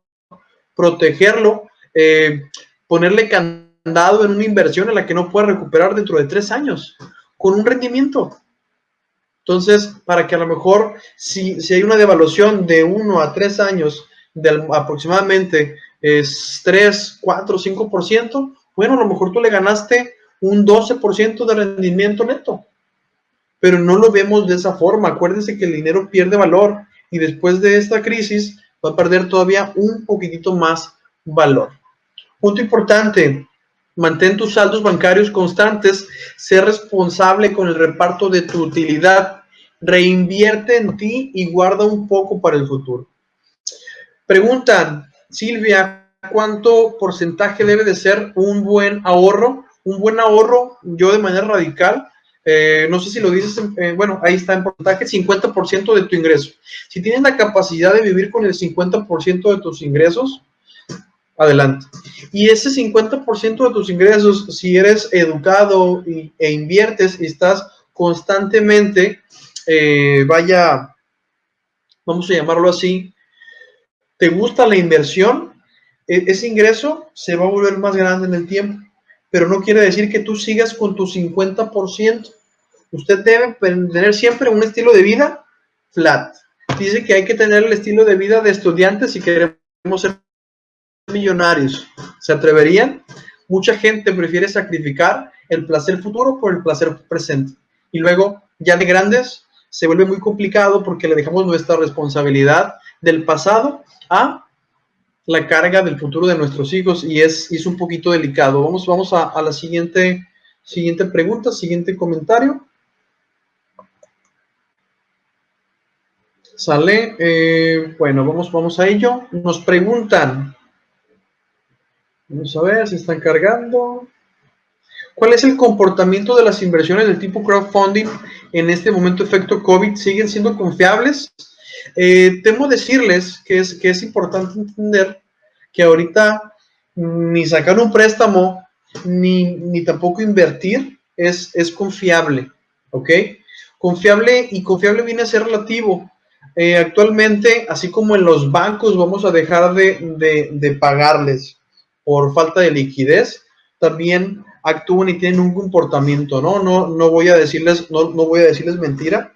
protegerlo, ponerle candado en una inversión en la que no pueda recuperar dentro de 3 años, con un rendimiento. Entonces, para que a lo mejor, si hay una devaluación de 1 a 3 años, de aproximadamente 3, 4, 5%, bueno, a lo mejor tú le ganaste un 12% de rendimiento neto, pero no lo vemos de esa forma. Acuérdense que el dinero pierde valor, y después de esta crisis va a perder todavía un poquitito más valor. Punto importante: mantén tus saldos bancarios constantes, sé responsable con el reparto de tu utilidad, reinvierte en ti y guarda un poco para el futuro. Preguntan, Silvia, ¿cuánto porcentaje debe de ser un buen ahorro? Un buen ahorro, yo de manera radical, no sé si lo dices, bueno, ahí está en porcentaje, 50% de tu ingreso. Si tienes la capacidad de vivir con el 50% de tus ingresos, adelante. Y ese 50% de tus ingresos, si eres educado e inviertes y estás constantemente, vamos a llamarlo así, te gusta la inversión, ese ingreso se va a volver más grande en el tiempo, pero no quiere decir que tú sigas con tu 50%. Usted debe tener siempre un estilo de vida flat. Dice que hay que tener el estilo de vida de estudiantes si queremos ser millonarios. ¿Se atreverían? Mucha gente prefiere sacrificar el placer futuro por el placer presente, y luego ya de grandes se vuelve muy complicado porque le dejamos nuestra responsabilidad del pasado a la carga del futuro de nuestros hijos, y es un poquito delicado. Vamos a la siguiente pregunta, siguiente comentario. Sale, bueno, vamos a ello. Nos preguntan, vamos a ver si están cargando. ¿Cuál es el comportamiento de las inversiones del tipo crowdfunding en este momento efecto COVID? ¿Siguen siendo confiables? Temo decirles que es importante entender que ahorita ni sacar un préstamo ni tampoco invertir es confiable, ¿ok? Confiable viene a ser relativo. Actualmente, así como en los bancos vamos a dejar de pagarles por falta de liquidez, también actúan y tienen un comportamiento, ¿no? No voy a decirles mentira,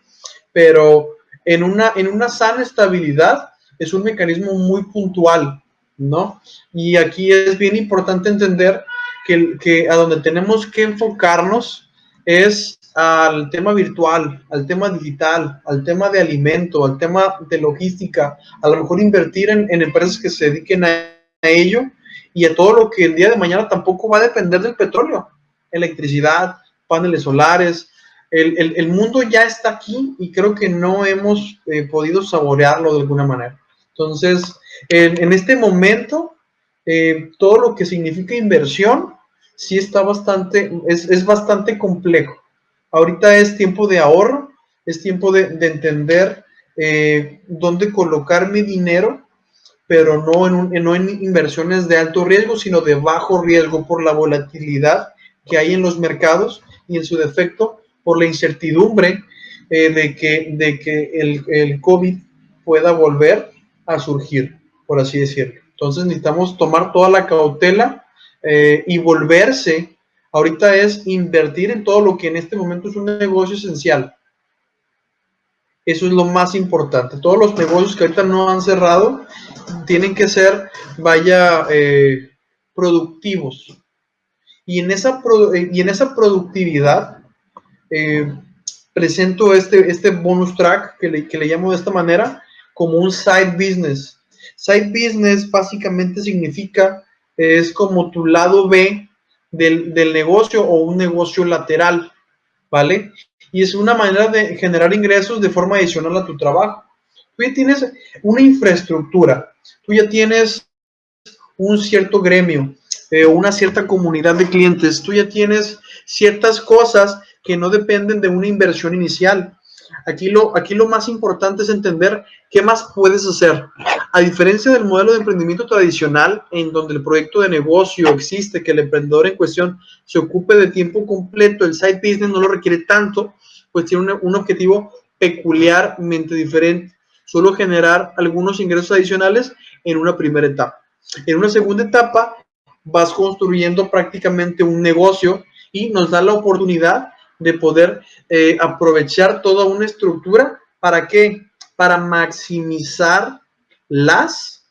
pero en una sana estabilidad es un mecanismo muy puntual, ¿no? Y aquí es bien importante entender que a donde tenemos que enfocarnos es al tema virtual, al tema digital, al tema de alimento, al tema de logística, a lo mejor invertir en empresas que se dediquen a ello, y a todo lo que el día de mañana tampoco va a depender del petróleo: electricidad, paneles solares, el mundo ya está aquí y creo que no hemos podido saborearlo de alguna manera. Entonces, en este momento, todo lo que significa inversión, sí está es bastante complejo. Ahorita es tiempo de ahorro, es tiempo de entender dónde colocar mi dinero, pero no en inversiones de alto riesgo, sino de bajo riesgo por la volatilidad que hay en los mercados y en su defecto por la incertidumbre de que el COVID pueda volver a surgir, por así decirlo. Entonces necesitamos tomar toda la cautela y volverse, ahorita es invertir en todo lo que en este momento es un negocio esencial. Eso es lo más importante. Todos los negocios que ahorita no han cerrado tienen que ser, vaya, productivos. Y en esa productividad eh, presento este bonus track que le llamo de esta manera como un side business. Side business básicamente significa, es como tu lado B del negocio o un negocio lateral, ¿vale? Y es una manera de generar ingresos de forma adicional a tu trabajo. Tú ya tienes una infraestructura, tú ya tienes un cierto gremio, una cierta comunidad de clientes, tú ya tienes ciertas cosas que no dependen de una inversión inicial. Aquí lo más importante es entender qué más puedes hacer. A diferencia del modelo de emprendimiento tradicional, en donde el proyecto de negocio existe, que el emprendedor en cuestión se ocupe de tiempo completo, el side business no lo requiere tanto, pues tiene un objetivo peculiarmente diferente, solo generar algunos ingresos adicionales en una primera etapa. En una segunda etapa vas construyendo prácticamente un negocio y nos da la oportunidad de poder aprovechar toda una estructura. ¿Para qué? Para maximizar las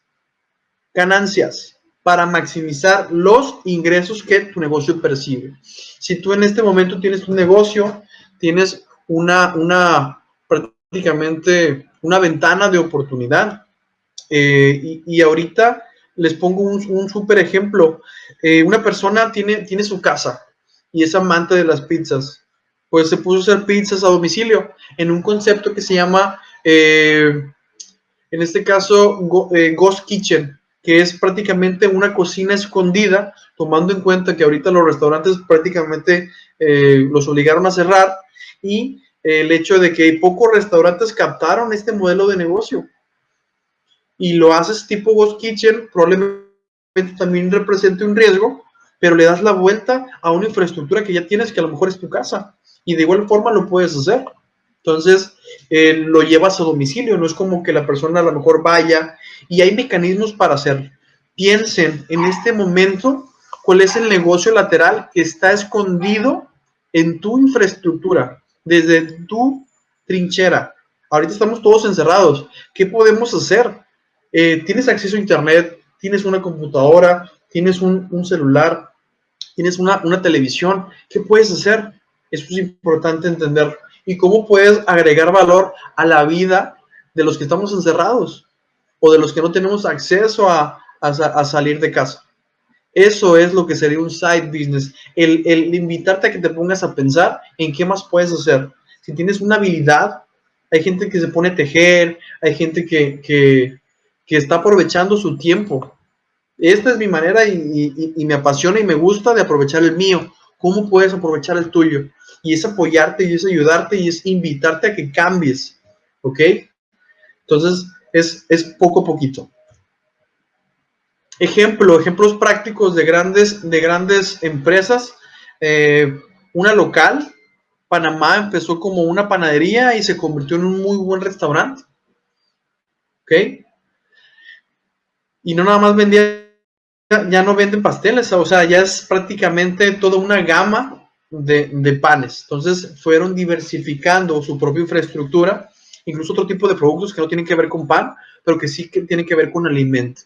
ganancias, para maximizar los ingresos que tu negocio percibe. Si tú en este momento tienes un negocio, tienes prácticamente una ventana de oportunidad. Y ahorita les pongo un súper ejemplo. Una persona tiene su casa y es amante de las pizzas. Pues se puso a hacer pizzas a domicilio en un concepto que se llama, en este caso, Ghost Kitchen, que es prácticamente una cocina escondida, tomando en cuenta que ahorita los restaurantes prácticamente los obligaron a cerrar y el hecho de que pocos restaurantes captaron este modelo de negocio y lo haces tipo Ghost Kitchen, probablemente también represente un riesgo, pero le das la vuelta a una infraestructura que ya tienes, que a lo mejor es tu casa, y de igual forma lo puedes hacer. Entonces, lo llevas a domicilio, no es como que la persona a lo mejor vaya, y hay mecanismos para hacerlo. Piensen en este momento cuál es el negocio lateral que está escondido en tu infraestructura, desde tu trinchera. Ahorita estamos todos encerrados. ¿Qué podemos hacer? Tienes acceso a internet, tienes una computadora, tienes un celular, tienes una televisión. ¿Qué puedes hacer? Eso es importante entender. ¿Y cómo puedes agregar valor a la vida de los que estamos encerrados o de los que no tenemos acceso a salir de casa? Eso es lo que sería un side business, el invitarte a que te pongas a pensar en qué más puedes hacer. Si tienes una habilidad, hay gente que se pone a tejer, hay gente que está aprovechando su tiempo. Esta es mi manera y me apasiona y me gusta de aprovechar el mío. ¿Cómo puedes aprovechar el tuyo? Y es apoyarte y es ayudarte y es invitarte a que cambies. ¿Ok? Entonces, es poco a poquito. Ejemplos prácticos de grandes empresas. Una local, Panamá empezó como una panadería y se convirtió en un muy buen restaurante. ¿Ok? Y no nada más vendía, ya no venden pasteles, o sea, ya es prácticamente toda una gama de panes. Entonces fueron diversificando su propia infraestructura, incluso otro tipo de productos que no tienen que ver con pan, pero que sí que tienen que ver con alimento.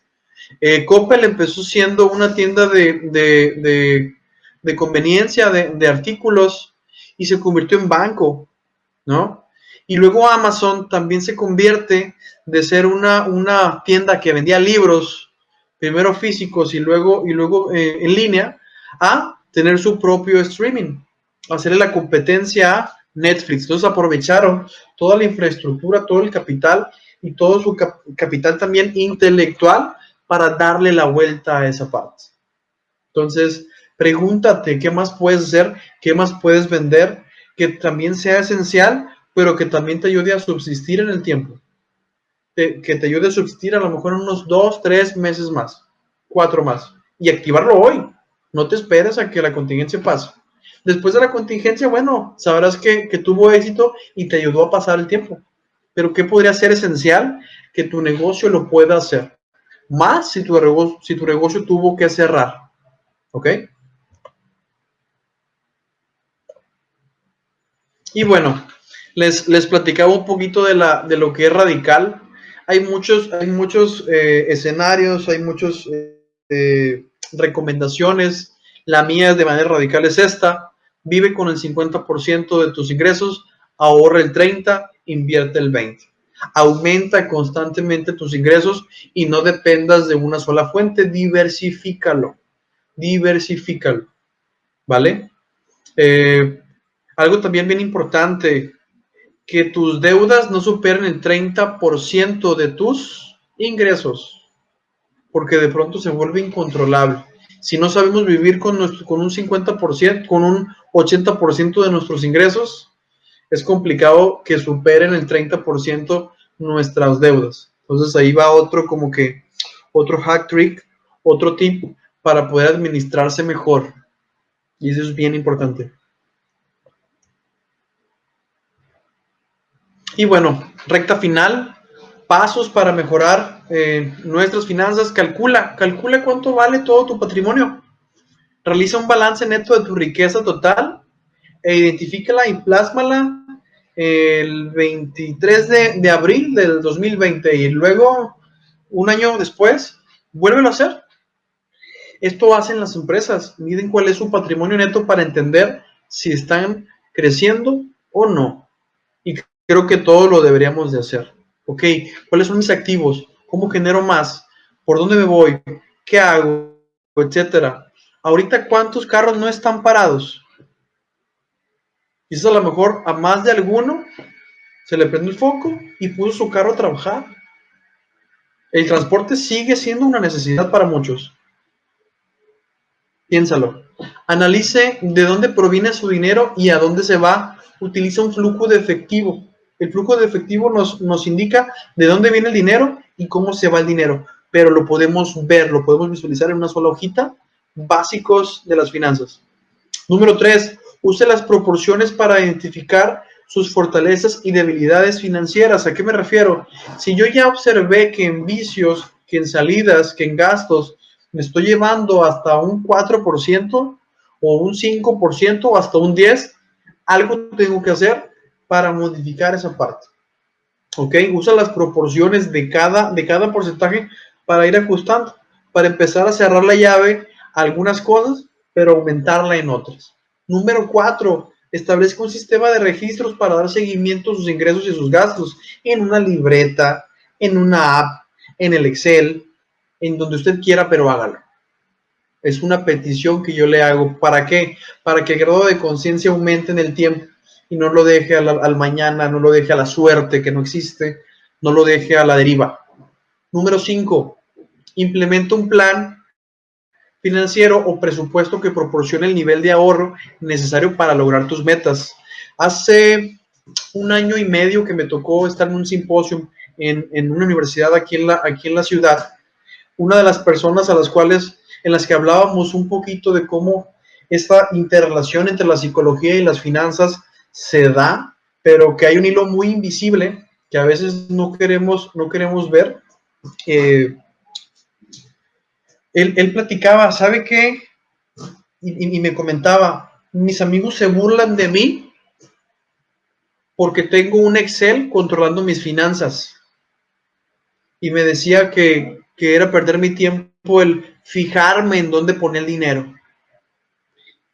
Coppel empezó siendo una tienda de conveniencia, de artículos, y se convirtió en banco, ¿no? Y luego Amazon también se convierte de ser una tienda que vendía libros, primero físicos y luego en línea, a tener su propio streaming, a hacerle la competencia a Netflix. Entonces aprovecharon toda la infraestructura, todo el capital y todo su capital también intelectual para darle la vuelta a esa parte. Entonces, pregúntate qué más puedes hacer, qué más puedes vender, que también sea esencial, pero que también te ayude a subsistir en el tiempo. Que te ayude a subsistir a lo mejor en unos 2, 3 meses más, 4 más. Y activarlo hoy. No te esperes a que la contingencia pase. Después de la contingencia, bueno, sabrás que tuvo éxito y te ayudó a pasar el tiempo. Pero ¿qué podría ser esencial? Que tu negocio lo pueda hacer. Más si tu negocio tuvo que cerrar. ¿Ok? Y bueno, les platicaba un poquito de lo que es radical. Hay muchos escenarios, hay muchas recomendaciones. La mía de manera radical es esta. Vive con el 50% de tus ingresos, ahorra el 30%, invierte el 20%. Aumenta constantemente tus ingresos y no dependas de una sola fuente. Diversifícalo. Diversifícalo. ¿Vale? Eh, Algo también bien importante, que tus deudas no superen el 30% de tus ingresos, porque de pronto se vuelve incontrolable. Si no sabemos vivir con un 50%, con un 80% de nuestros ingresos, es complicado que superen el 30% nuestras deudas. Entonces ahí va otro hack trick, otro tip para poder administrarse mejor. Y eso es bien importante. Y bueno, recta final, pasos para mejorar nuestras finanzas. Calcula cuánto vale todo tu patrimonio. Realiza un balance neto de tu riqueza total e identifícala y plásmala el 23 de abril del 2020 y luego, un año después, vuélvelo a hacer. Esto hacen las empresas, miden cuál es su patrimonio neto para entender si están creciendo o no. Y creo que todo lo deberíamos de hacer. Ok, ¿cuáles son mis activos? ¿Cómo genero más? ¿Por dónde me voy? ¿Qué hago? Etcétera. Ahorita, ¿cuántos carros no están parados? Quizás a lo mejor a más de alguno se le prende el foco y puso su carro a trabajar. El transporte sigue siendo una necesidad para muchos. Piénsalo. Analice de dónde proviene su dinero y a dónde se va. Utiliza un flujo de efectivo. El flujo de efectivo nos indica de dónde viene el dinero y cómo se va el dinero. Pero lo podemos ver, lo podemos visualizar en una sola hojita. Básicos de las finanzas. Número 3. Use las proporciones para identificar sus fortalezas y debilidades financieras. ¿A qué me refiero? Si yo ya observé que en vicios, que en salidas, que en gastos, me estoy llevando hasta un 4% o un 5% o hasta un 10%, algo tengo que hacer para modificar esa parte. ¿Ok? Usa las proporciones de cada porcentaje para ir ajustando, para empezar a cerrar la llave a algunas cosas, pero aumentarla en otras. Número 4, establezca un sistema de registros para dar seguimiento a sus ingresos y sus gastos en una libreta, en una app, en el Excel, en donde usted quiera, pero hágalo. Es una petición que yo le hago. ¿Para qué? Para que el grado de conciencia aumente en el tiempo y no lo deje al mañana, no lo deje a la suerte que no existe, no lo deje a la deriva. Número 5, implementa un plan financiero o presupuesto que proporcione el nivel de ahorro necesario para lograr tus metas. Hace un año y medio que me tocó estar en un simposio en una universidad aquí en la ciudad. Una de las personas en las que hablábamos un poquito de cómo esta interrelación entre la psicología y las finanzas se da, pero que hay un hilo muy invisible que a veces no queremos ver. Él platicaba, ¿sabe qué? Y me comentaba, mis amigos se burlan de mí porque tengo un Excel controlando mis finanzas. Y me decía que era perder mi tiempo el fijarme en dónde poner el dinero.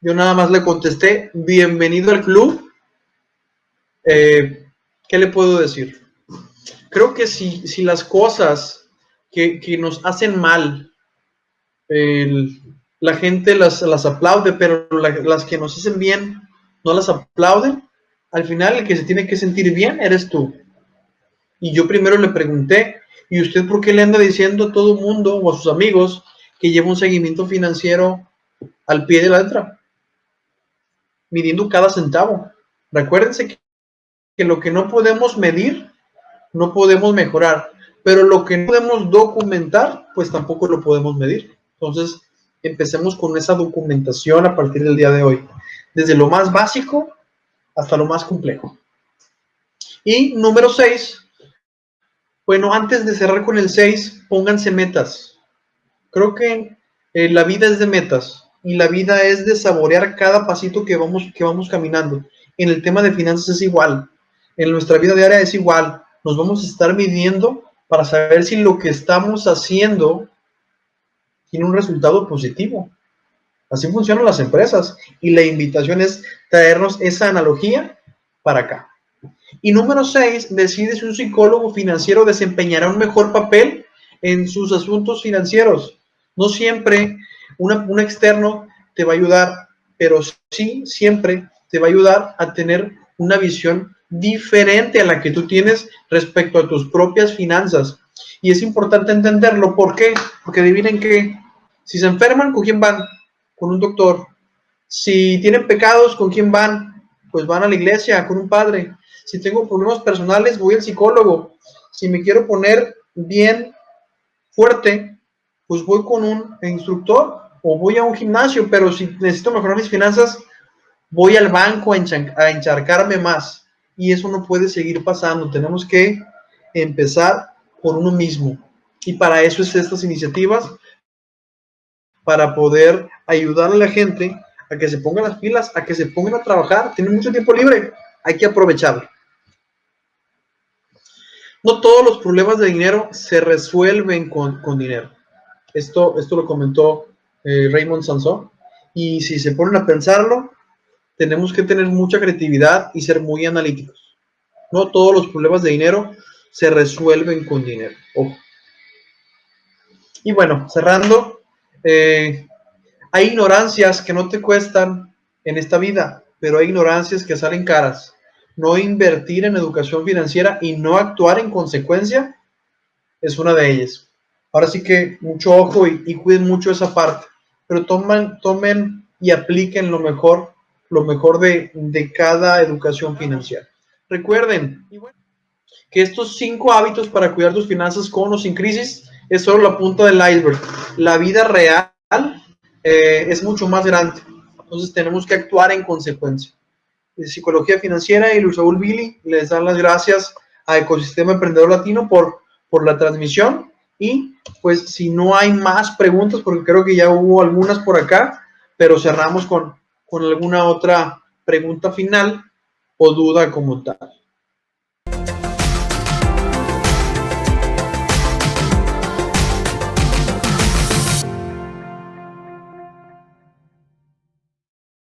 Yo nada más le contesté, bienvenido al club. ¿Qué le puedo decir? Creo que si las cosas que nos hacen mal, la gente las aplaude, pero las que nos hacen bien no las aplauden, Al final el que se tiene que sentir bien eres tú. Y yo primero le pregunté, ¿y usted por qué le anda diciendo a todo el mundo o a sus amigos que lleva un seguimiento financiero al pie de la letra, midiendo cada centavo? Recuérdense que lo que no podemos medir, no podemos mejorar, pero lo que no podemos documentar, pues tampoco lo podemos medir. Entonces, empecemos con esa documentación a partir del día de hoy, desde lo más básico hasta lo más complejo. Y número 6, bueno, antes de cerrar con el 6, pónganse metas. Creo que la vida es de metas y la vida es de saborear cada pasito que vamos caminando. En el tema de finanzas es igual. En nuestra vida diaria es igual. Nos vamos a estar midiendo para saber si lo que estamos haciendo tiene un resultado positivo. Así funcionan las empresas y la invitación es traernos esa analogía para acá. Y número 6, decide si un psicólogo financiero desempeñará un mejor papel en sus asuntos financieros. No siempre un externo te va a ayudar, pero sí siempre te va a ayudar a tener una visión diferente a la que tú tienes respecto a tus propias finanzas. Y es importante entenderlo. ¿Por qué? Porque adivinen que si se enferman, ¿con quién van? Con un doctor. Si tienen pecados, ¿con quién van? Pues van a la iglesia, con un padre. Si tengo problemas personales, voy al psicólogo. Si me quiero poner bien fuerte, pues voy con un instructor o voy a un gimnasio. Pero si necesito mejorar mis finanzas, voy al banco a encharcarme más. Y eso no puede seguir pasando. Tenemos que empezar por uno mismo. Y para eso es estas iniciativas, para poder ayudar a la gente a que se pongan las pilas, a que se pongan a trabajar. Tienen mucho tiempo libre, hay que aprovecharlo. No todos los problemas de dinero se resuelven con dinero. Esto lo comentó Raymond Sansón. Y si se ponen a pensarlo, tenemos que tener mucha creatividad y ser muy analíticos. No todos los problemas de dinero se resuelven con dinero. Ojo. Y bueno, cerrando, hay ignorancias que no te cuestan en esta vida, pero hay ignorancias que salen caras. No invertir en educación financiera y no actuar en consecuencia es una de ellas. Ahora sí que mucho ojo y cuiden mucho esa parte, pero tomen y apliquen lo mejor de cada educación financiera. Recuerden que estos 5 hábitos para cuidar tus finanzas con o sin crisis es solo la punta del iceberg. La vida real es mucho más grande. Entonces tenemos que actuar en consecuencia. Psicología Financiera y Luis Saúl Billy les dan las gracias a Ecosistema Emprendedor Latino por la transmisión. Y pues si no hay más preguntas, porque creo que ya hubo algunas por acá, pero cerramos con alguna otra pregunta final o duda como tal.